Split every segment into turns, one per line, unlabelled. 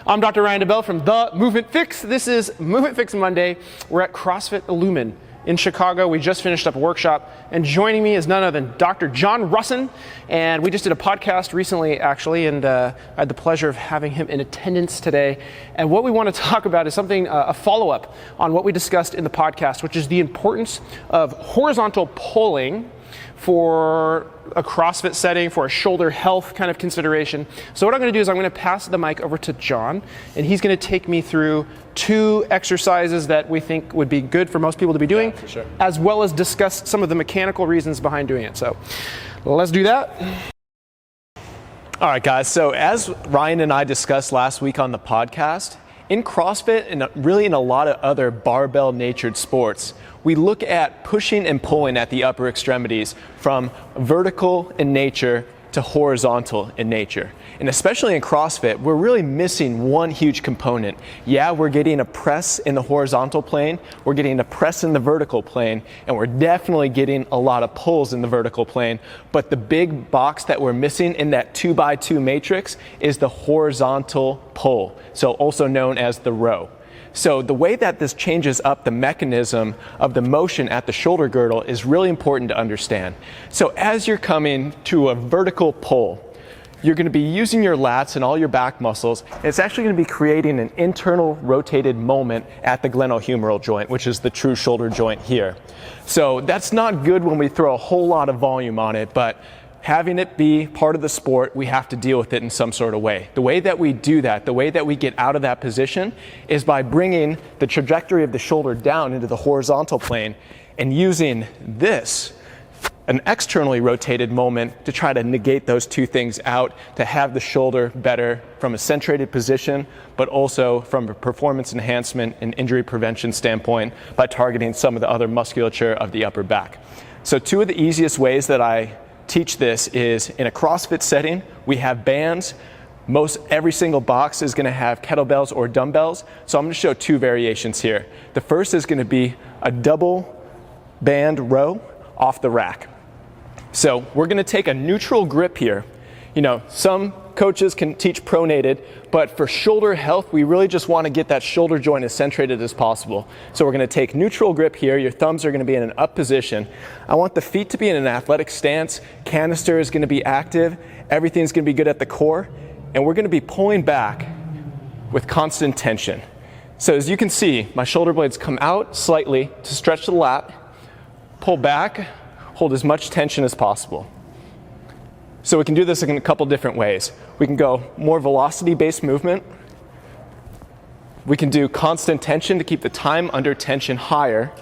I'm Dr. Ryan DeBell from The Movement Fix. This is Movement Fix Monday. We're at CrossFit Illumine in Chicago. We just finished up a workshop, and joining me is none other than Dr. John Rusin. And we just did a podcast recently, actually, and I had the pleasure of having him in attendance today. And what we want to talk about is something, a follow-up on what we discussed in the podcast, which is the importance of horizontal pulling for a CrossFit setting, for a shoulder health kind of consideration. So what I'm going to do is I'm going to pass the mic over to John, and he's going to take me through 2 exercises that we think would be good for most people to be doing,
for sure,
as well as discuss some of the mechanical reasons behind doing it. So let's do that.
All right, guys. So as Ryan and I discussed last week on the podcast, in CrossFit and really in a lot of other barbell-natured sports, we look at pushing and pulling at the upper extremities from vertical in nature to horizontal in nature. And especially in CrossFit, we're really missing one huge component. Yeah, we're getting a press in the horizontal plane, we're getting a press in the vertical plane, and we're definitely getting a lot of pulls in the vertical plane. But the big box that we're missing in that 2x2 matrix is the horizontal pull, so also known as the row. So the way that this changes up the mechanism of the motion at the shoulder girdle is really important to understand. So as you're coming to a vertical pull, you're going to be using your lats and all your back muscles, and it's actually going to be creating an internal rotated moment at the glenohumeral joint, which is the true shoulder joint here. So that's not good when we throw a whole lot of volume on it, but having it be part of the sport, we have to deal with it in some sort of way. The way that we do that, the way that we get out of that position, is by bringing the trajectory of the shoulder down into the horizontal plane and using this, an externally rotated moment, to try to negate those 2 things out, to have the shoulder better from a centrated position, but also from a performance enhancement and injury prevention standpoint by targeting some of the other musculature of the upper back. So 2 of the easiest ways that I teach this is in a CrossFit setting. We have bands. Most every single box is going to have kettlebells or dumbbells. So I'm going to show 2 variations here. The first is going to be a double band row off the rack. So we're going to take a neutral grip here. You know, some coaches can teach pronated, but for shoulder health, we really just want to get that shoulder joint as centrated as possible. So we're going to take neutral grip here. Your thumbs are going to be in an up position. I want the feet to be in an athletic stance. Canister is going to be active. Everything's going to be good at the core. And we're going to be pulling back with constant tension. So as you can see, my shoulder blades come out slightly to stretch the lat, pull back, hold as much tension as possible. So we can do this in a couple different ways. We can go more velocity-based movement. We can do constant tension to keep the time under tension higher.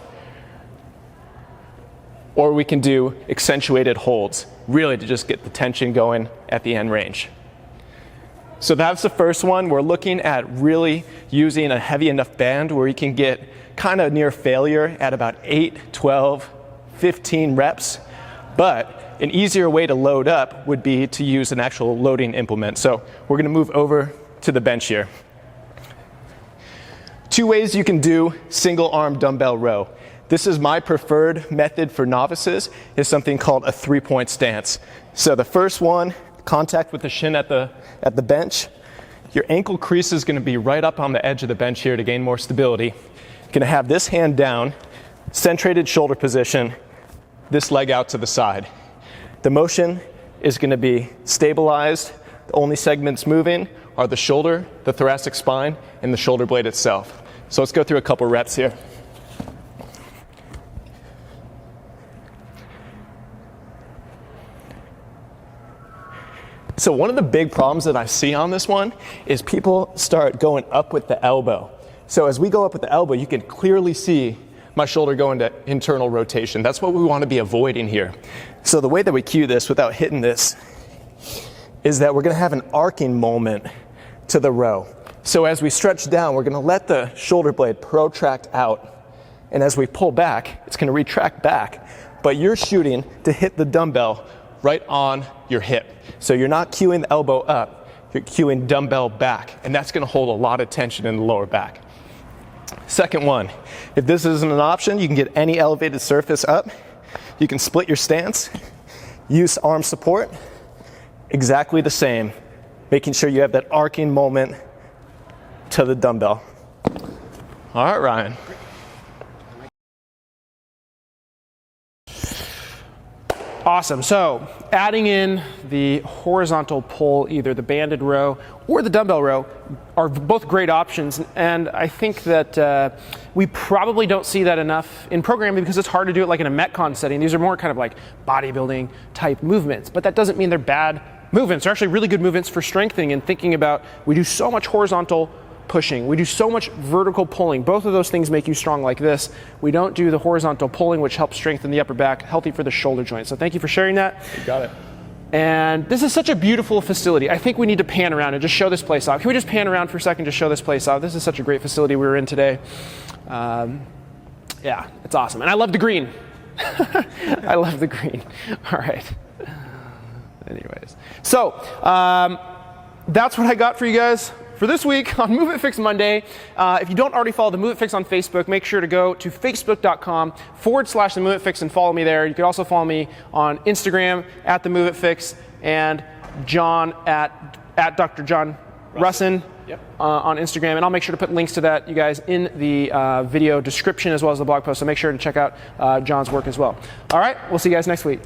Or we can do accentuated holds, really to just get the tension going at the end range. So that's the first one. We're looking at really using a heavy enough band where you can get kind of near failure at about 8, 12, 15 reps. But an easier way to load up would be to use an actual loading implement. So we're going to move over to the bench here. 2 ways you can do single arm dumbbell row. This is my preferred method for novices, is something called a 3-point stance. So the first one, contact with the shin at the bench. Your ankle crease is going to be right up on the edge of the bench here to gain more stability. You're going to have this hand down, centrated shoulder position, this leg out to the side. The motion is going to be stabilized. The only segments moving are the shoulder, the thoracic spine, and the shoulder blade itself. So let's go through a couple reps here. So one of the big problems that I see on this one is people start going up with the elbow. So as we go up with the elbow, you can clearly see my shoulder go into internal rotation. That's what we want to be avoiding here. So the way that we cue this without hitting this is that we're going to have an arcing moment to the row. So as we stretch down, we're going to let the shoulder blade protract out. And as we pull back, it's going to retract back. But you're shooting to hit the dumbbell right on your hip. So you're not cueing the elbow up, you're cueing dumbbell back. And that's going to hold a lot of tension in the lower back. Second one, if this isn't an option, you can get any elevated surface up. You can split your stance, use arm support, exactly the same, making sure you have that arcing moment to the dumbbell. All right, Ryan.
Awesome. So adding in the horizontal pull, either the banded row or the dumbbell row, are both great options. And I think that we probably don't see that enough in programming because it's hard to do it like in a Metcon setting. These are more kind of like bodybuilding type movements, but that doesn't mean they're bad movements. They're actually really good movements for strengthening and thinking about, we do so much horizontal pushing. We do so much vertical pulling. Both of those things make you strong like this. We don't do the horizontal pulling, which helps strengthen the upper back, healthy for the shoulder joint. So thank you for sharing that.
You got it.
And this is such a beautiful facility. I think we need to pan around and just show this place off. Can we just pan around for a second to show this place off? This is such a great facility we were in today. Yeah, it's awesome. And I love the green. I love the green. All right. Anyways, so that's what I got for you guys for this week on Move It Fix Monday. If you don't already follow the Move It Fix on Facebook, make sure to go to facebook.com/the Move It Fix and follow me there. You can also follow me on Instagram at the Move It Fix, and John at Dr. John Rusin. Yep. On Instagram, and I'll make sure to put links to that, you guys, in the video description as well as the blog post, so make sure to check out John's work as well. All right, we'll see you guys next week.